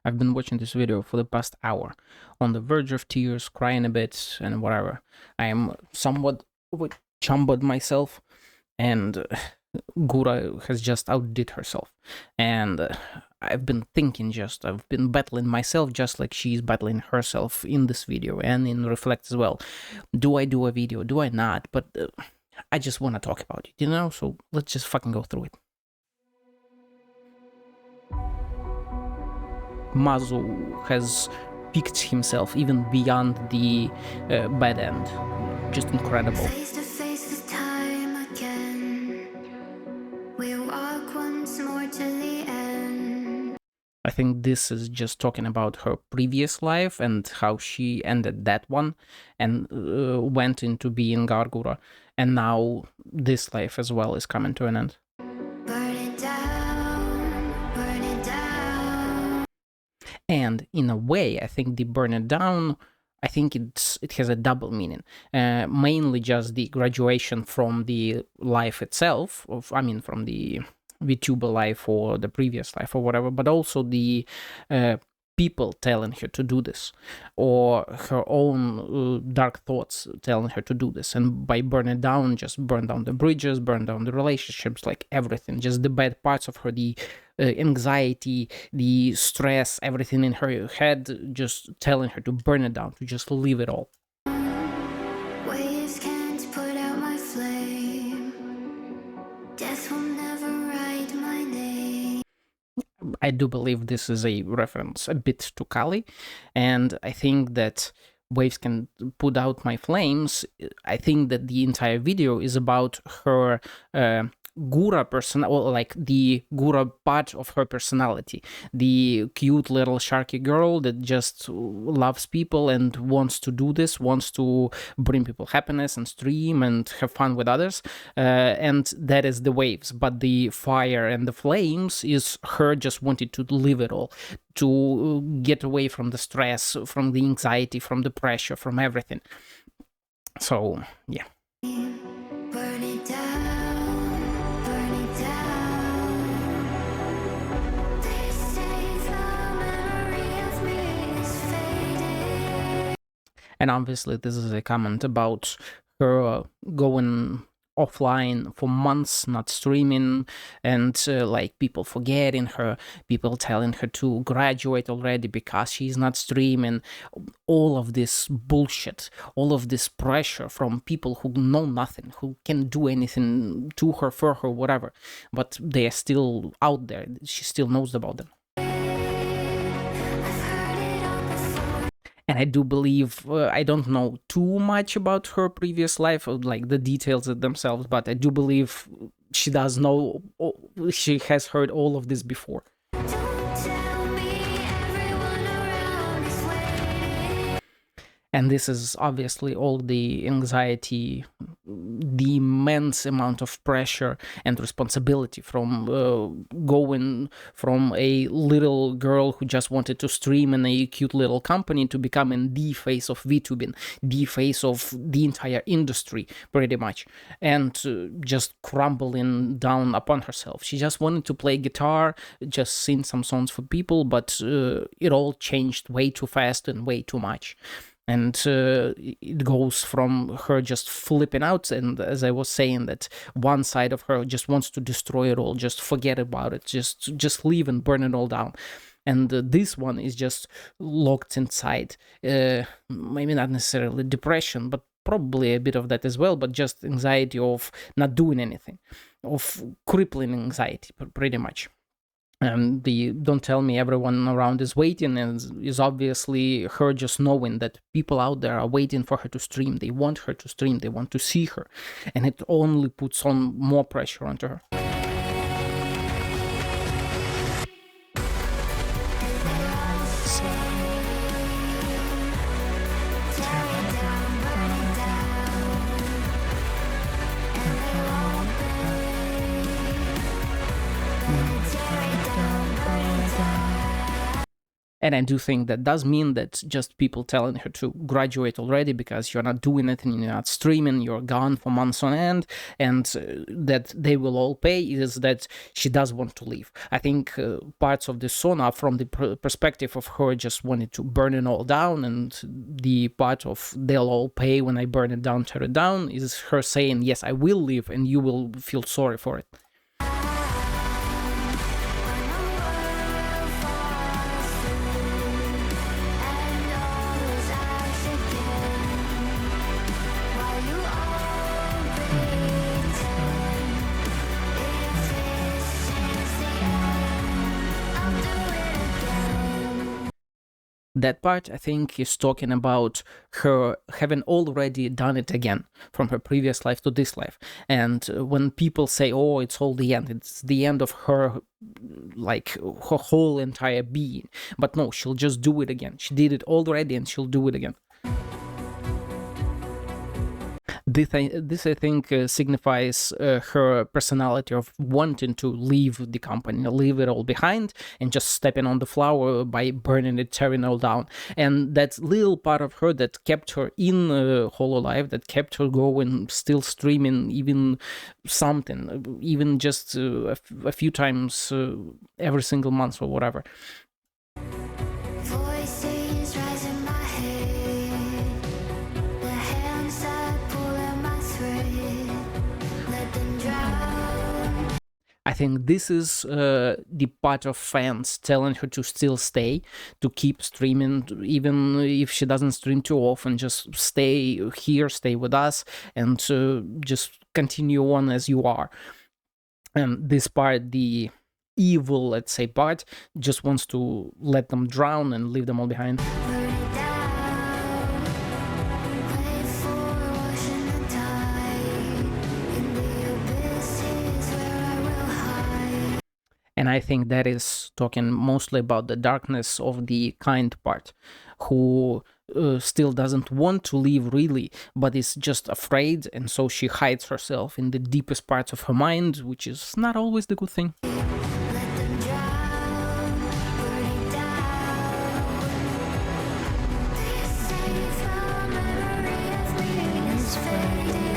I've been watching this video for the past hour, on the verge of tears, crying a bit, and whatever. I am somewhat chumbud myself, and Gura has just outdid herself. And I've been thinking I've been battling myself just like she's battling herself in this video and in Reflect as well. Do I do a video? Do I not? But I just want to talk about it, So let's just fucking go through it. Mazu has picked himself even beyond the bad end. Just incredible. Face to face with time again. We walk once more to the end. I think this is just talking about her previous life and how she ended that one and went into being Gawr, and now this life as well is coming to an end. Burn it down, burn it down. And in a way, I think the burn it down, I think it has a double meaning. Mainly just the graduation from the life itself, from the VTuber life or the previous life or whatever, but also the people telling her to do this, or her own dark thoughts telling her to do this. And by burn it down, just burn down the bridges, burn down the relationships, like everything, just the bad parts of her, the anxiety, the stress, everything in her head, just telling her to burn it down, to just leave it all. Waves can't put out my flame. Death will never write my name. I do believe this is a reference a bit to Kali, and I think that waves can put out my flames. I think that the entire video is about her Gura person, or like the Gura part of her personality, the cute little sharky girl that just loves people and wants to do this, wants to bring people happiness and stream and have fun with others, and that is the waves. But the fire and the flames is her just wanting to live it all, to get away from the stress, from the anxiety, from the pressure, from everything. So yeah. Burn it down, burn it down. They say the memory of me is fading. And obviously this is a comment about her going offline for months, not streaming, and like people forgetting her, people telling her to graduate already because she's not streaming. All of this bullshit, all of this pressure from people who know nothing, who can do anything to her, for her, whatever, but they are still out there. She still knows about them. And I do believe, I don't know too much about her previous life, or like the details themselves, but I do believe she does know, she has heard all of this before. Don't tell me everyone around is waiting. And this is obviously all the anxiety, the immense amount of pressure and responsibility from going from a little girl who just wanted to stream in a cute little company to becoming the face of VTubing, the face of the entire industry, pretty much, and just crumbling down upon herself. She just wanted to play guitar, just sing some songs for people, but it all changed way too fast and way too much. And it goes from her just flipping out, and as I was saying, that one side of her just wants to destroy it all, just forget about it, just leave and burn it all down. And this one is just locked inside, maybe not necessarily depression, but probably a bit of that as well, but just anxiety of not doing anything, of crippling anxiety, pretty much. And the don't tell me everyone around is waiting, and is obviously her just knowing that people out there are waiting for her to stream. They want her to stream, they want to see her, and it only puts on more pressure onto her. And I do think that does mean that just people telling her to graduate already because you're not doing it and you're not streaming, you're gone for months on end, and that they will all pay, is that she does want to leave. I think parts of the song are from the perspective of her just wanting to burn it all down, and the part of they'll all pay when I burn it down, tear it down, is her saying, yes, I will leave and you will feel sorry for it. That part, I think, is talking about her having already done it again from her previous life to this life. And when people say, oh, it's all the end, it's the end of her, like, her whole entire being. But no, she'll just do it again. She did it already and she'll do it again. This I think, signifies her personality of wanting to leave the company, leave it all behind, and just stepping on the flower by burning it, tearing it all down. And that little part of her that kept her in Hololive, that kept her going, still streaming, even something, even just a few times every single month or whatever. Voices rise in my head, the hands that pull at my thread, let them drown. I think this is the part of fans telling her to still stay, to keep streaming, even if she doesn't stream too often, just stay here, stay with us, and just continue on as you are. And this part, the evil, let's say, part, just wants to let them drown and leave them all behind. Burn it down, wait for washing the tide, in the abysses where I will hide. And I think that is talking mostly about the darkness of the kind part, who still doesn't want to leave really, but is just afraid, and so she hides herself in the deepest parts of her mind, which is not always the good thing. Let them drown, burn it down. They say the memory of me is fading.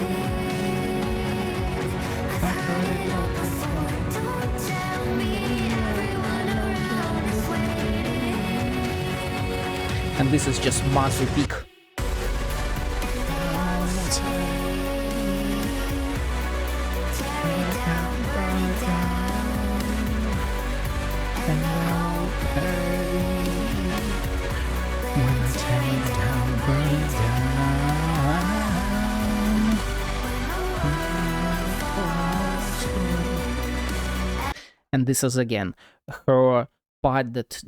I've heard it all before. Don't tell me everyone around is waiting. And this is just massive peak. Tear it down, burn it down, and I'll When I tear it down, burn it down. And this is again her part that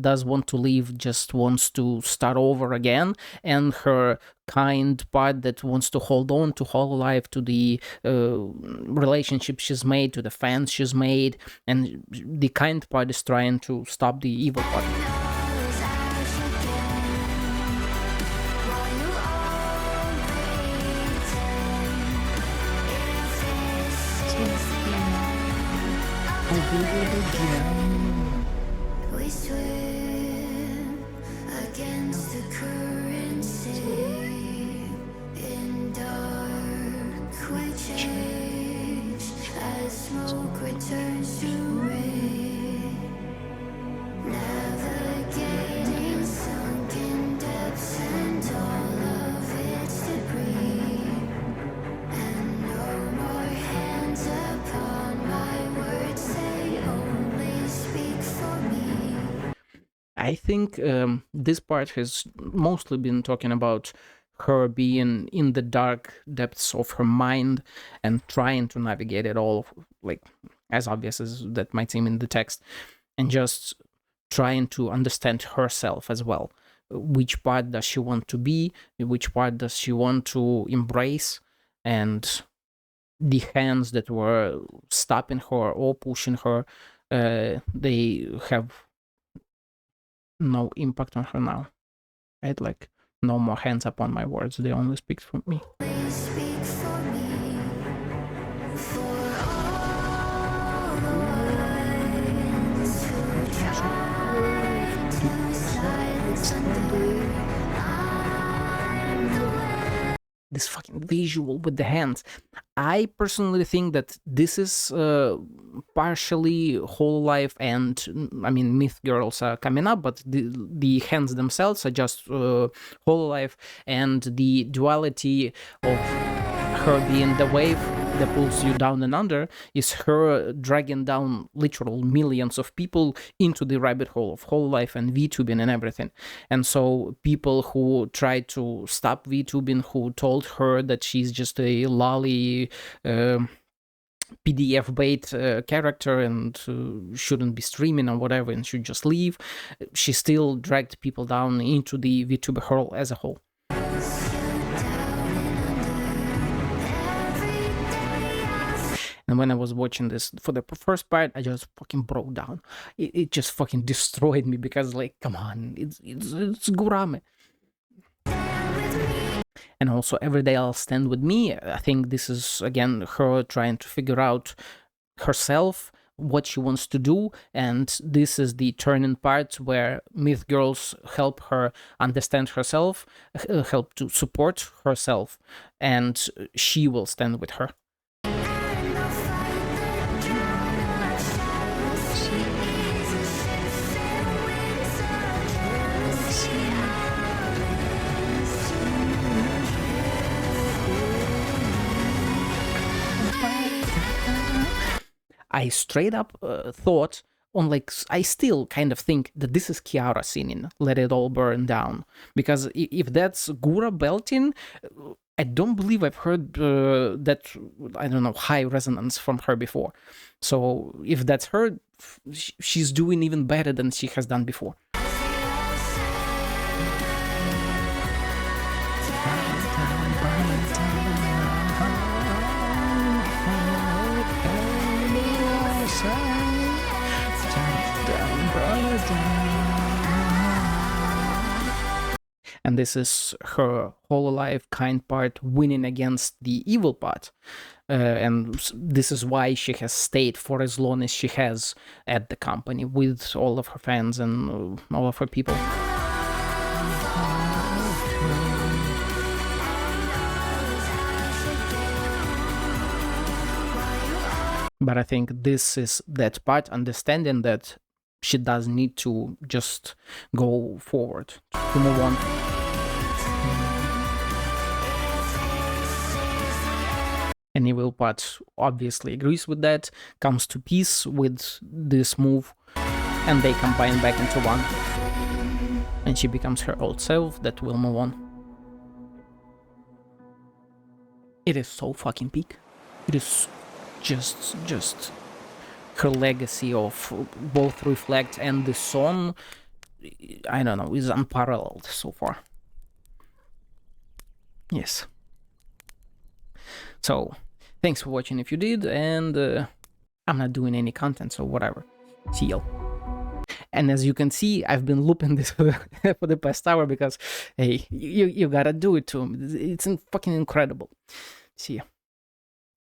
does want to leave, just wants to start over again, and her kind part that wants to hold on to Hololive, to the relationship she's made, to the fans she's made, and the kind part is trying to stop the evil part. knows I should get while you all pretend. If this is the end, I'll do it again. We swim against the current, safe in dark. We change as smoke returns to rain. Navigating sunken depths and all of its debris. And no more hands upon my words, they only speak for me. I think this part has mostly been talking about her being in the dark depths of her mind and trying to navigate it all, like, as obvious as that might seem in the text, and just trying to understand herself as well. Which part does she want to be? Which part does she want to embrace? And the hands that were stopping her or pushing her, they have no impact on her now. Right? Like, no more hands upon my words, they only speak for me. Please speak for me. For all the ones who tried to this fucking visual with the hands. I personally think that this is partially Hololive and I mean Myth Girls are coming up, but the hands themselves are just Hololive, and the duality of her being the wave that pulls you down and under is her dragging down literal millions of people into the rabbit hole of Hololive and VTubing and everything. And so people who tried to stop VTubing, who told her that she's just a lolly PDF bait character and shouldn't be streaming or whatever and should just leave, she still dragged people down into the VTuber hole as a whole. And when I was watching this for the first part, I just fucking broke down. It just fucking destroyed me because, like, come on, it's Gurame. And also, Every Day I'll Stand With Me. I think this is, again, her trying to figure out herself, what she wants to do, and this is the turning part where Myth Girls help her understand herself, help to support herself, and she will stand with her. I straight up thought on, like, I still kind of think that this is Kiara singing Let It All Burn Down, because if that's Gura belting, I don't believe I've heard that, I don't know, high resonance from her before. So if that's her, she's doing even better than she has done before. And this is her Hololive kind part winning against the evil part. And this is why she has stayed for as long as she has at the company with all of her fans and all of her people. But I think this is that part, understanding that she does need to just go forward, to move on. And Evil Part obviously agrees with that, comes to peace with this move, and they combine back into one. And she becomes her old self that will move on. It is so fucking peak. It is just her legacy of both Reflect and the song, I don't know, is unparalleled so far. Yes. So, thanks for watching if you did, and I'm not doing any content, so whatever. See y'all. And as you can see, I've been looping this for the past hour because, hey, you gotta do it to him. It's fucking incredible. See ya.